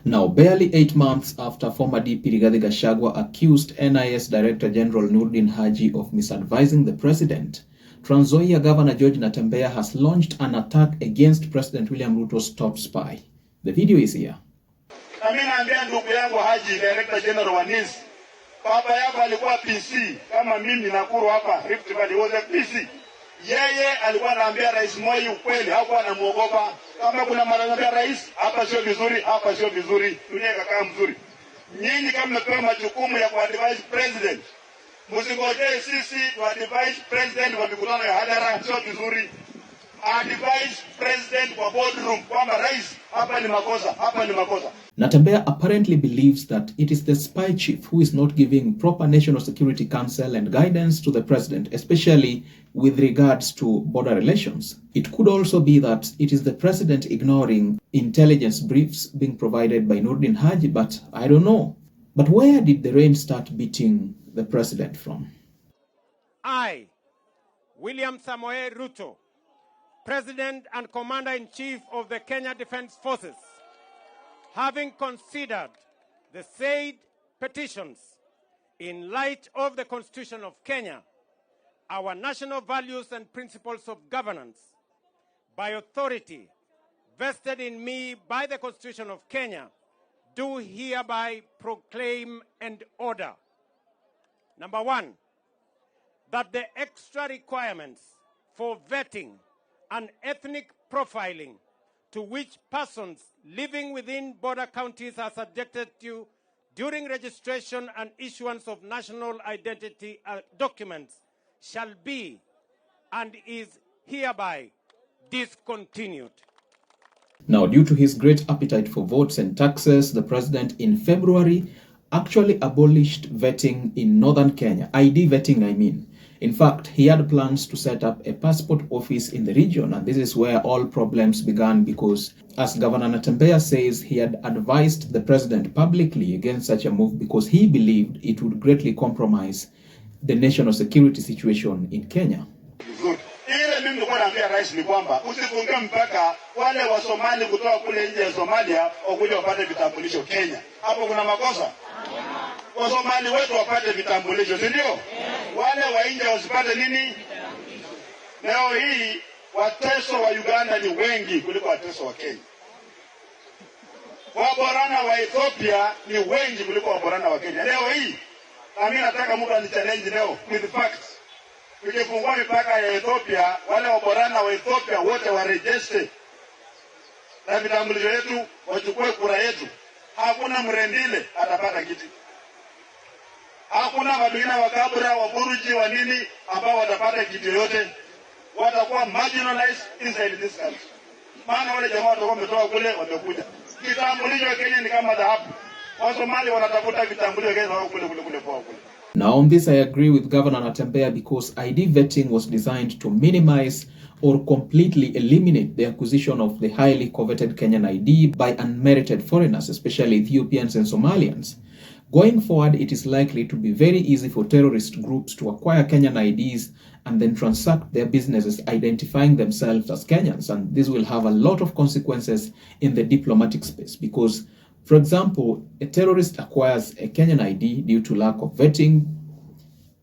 Now, barely 8 months after former DP Rigathi Gachagua accused NIS Director General Noordin Haji of misadvising the president, Trans Nzoia Governor George Natembeya has launched an attack against President William Ruto's top spy. The video is here. Na mimi naambia ndugu yangu Haji, Director General wa NIS, baba yako alikuwa PC kama mimi Nakuru hapa Rift Valley was a PC. Yeye alikuwa anaambia Rais Moi ukweli, hakuwa anamuogopa. Kama kuna mara anaambia rais, hapa sio vizuri, hapa sio vizuri, dunia ikakaa mzuri. Nyinyi kama mmepewa majukumu ya kuadvise president, msingojee sisi tu advise president kwa mikutano ya hadhara, sio vizuri. Advise president kwa boardroom kwamba rais, hapa ni makosa, hapa ni makosa. Natembeya apparently believes that it is the spy chief who is not giving proper national security counsel and guidance to the president, especially with regards to border relations. It could also be that it is the president ignoring intelligence briefs being provided by Noordin Haji, but I don't know. But where did the rain start beating the president from? I, William Samoei Ruto, President and Commander-in-Chief of the Kenya Defence Forces, having considered the said petitions in light of the Constitution of Kenya, our national values and principles of governance, by authority vested in me by the Constitution of Kenya, do hereby proclaim and order. Number one, that the extra requirements for vetting and ethnic profiling to which persons living within border counties are subjected to during registration and issuance of national identity documents shall be and is hereby discontinued. Now, due to his great appetite for votes and taxes, the president in February actually abolished vetting in northern Kenya. ID vetting, I mean. In fact, he had plans to set up a passport office in the region, and this is where all problems began because, as Governor Natembeya says, he had advised the president publicly against such a move because he believed it would greatly compromise the national security situation in Kenya. Ile mimi nilikuwa naambia rais ni kwamba usifunge mpaka wale wa Somali kutoka kule nje ya Somalia wakuja wapate vitambulisho Kenya. Hapo kuna makosa? Wa Somali wetu wapate vitambulisho, si ndio? Wale wa nje wasipate nini? Leo hii Wateso wa Uganda ni wengi kuliko Wateso wa Kenya. Waborana wa Ethiopia ni wengi kuliko Waborana wa Kenya. Leo hii na mimi nataka mtu ani-challenge leo with facts. Tukifungua mipaka ya Ethiopia, wale Waborana wa Ethiopia wote warejestre na vitambulisho yetu, wachukue kura yetu. Hakuna Mrendile atapata kiti. Hakuna Mabina wa Kabura, wa Buruji, wa nini ambao watapata kiti yote. Watakuwa marginalized inside this country. Maana wale jamaa watakuwa wametoka kule wamekuja. Vitambulisho ya Kenya ni kama dhahabu. Wasomali wanatafuta vitambulisho Kenya kule kwa kule. Now, on this, I agree with Governor Natembeya because ID vetting was designed to minimize or completely eliminate the acquisition of the highly coveted Kenyan ID by unmerited foreigners, especially Ethiopians and Somalians. Going forward, it is likely to be very easy for terrorist groups to acquire Kenyan IDs and then transact their businesses identifying themselves as Kenyans. And this will have a lot of consequences in the diplomatic space because, for example, a terrorist acquires a Kenyan ID due to lack of vetting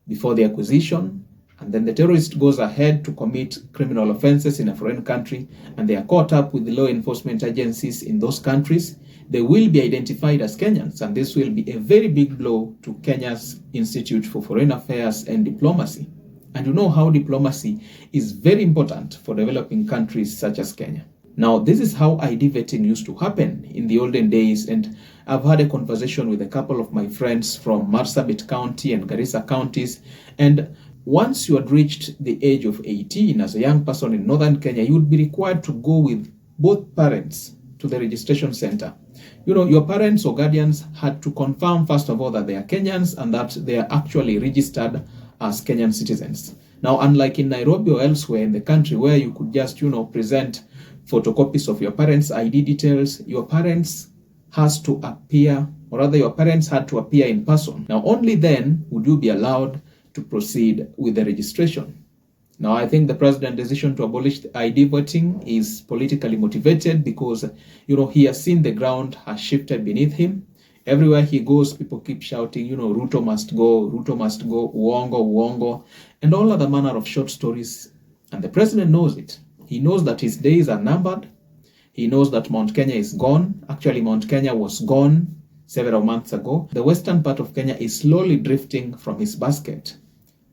before the acquisition, and then the terrorist goes ahead to commit criminal offenses in a foreign country, and they are caught up with the law enforcement agencies in those countries. They will be identified as Kenyans, and this will be a very big blow to Kenya's Institute for Foreign Affairs and Diplomacy. And you know how diplomacy is very important for developing countries such as Kenya. Now, this is how ID vetting used to happen in the olden days, and I've had a conversation with a couple of my friends from Marsabit County and Garissa counties, and once you had reached the age of 18 as a young person in northern Kenya, you would be required to go with both parents to the registration center. You know, your parents or guardians had to confirm, first of all, that they are Kenyans and that they are actually registered as Kenyan citizens. Now, unlike in Nairobi or elsewhere in the country where you could just, present photocopies of your parents' ID details, your parents has to appear, or rather your parents had to appear in person. Now, only then would you be allowed to proceed with the registration. Now, I think the president's decision to abolish the ID voting is politically motivated because, he has seen the ground has shifted beneath him. Everywhere he goes, people keep shouting, Ruto must go, uongo, uongo, and all other manner of short stories. And the president knows it. He knows that his days are numbered. He knows that Mount Kenya is gone. Actually, Mount Kenya was gone several months ago. The western part of Kenya is slowly drifting from his basket,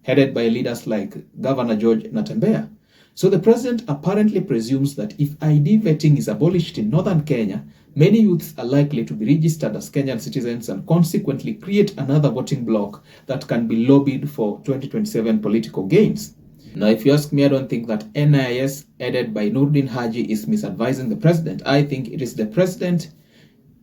headed by leaders like Governor George Natembeya. So the president apparently presumes that if ID vetting is abolished in northern Kenya, many youths are likely to be registered as Kenyan citizens and consequently create another voting bloc that can be lobbied for 2027 political gains. Now, if you ask me, I don't think that NIS headed by Noordin Haji is misadvising the president. I think it is the president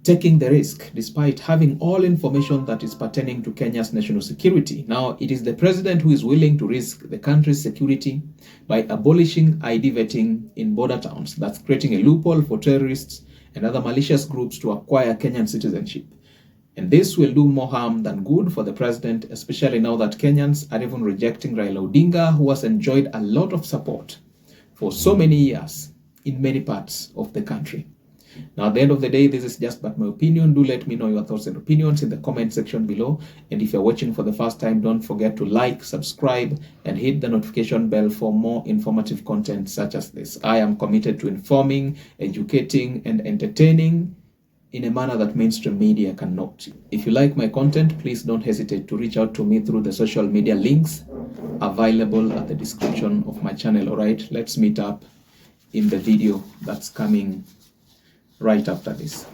taking the risk despite having all information that is pertaining to Kenya's national security. Now, it is the president who is willing to risk the country's security by abolishing ID vetting in border towns. That's creating a loophole for terrorists and other malicious groups to acquire Kenyan citizenship. And this will do more harm than good for the president, especially now that Kenyans are even rejecting Raila Odinga, who has enjoyed a lot of support for so many years in many parts of the country. Now, at the end of the day, this is just but my opinion. Do let me know your thoughts and opinions in the comment section below. And if you're watching for the first time, don't forget to like, subscribe, and hit the notification bell for more informative content such as this. I am committed to informing, educating, and entertaining in a manner that mainstream media cannot. If you like my content, please don't hesitate to reach out to me through the social media links available at the description of my channel. All right, let's meet up in the video that's coming right after this.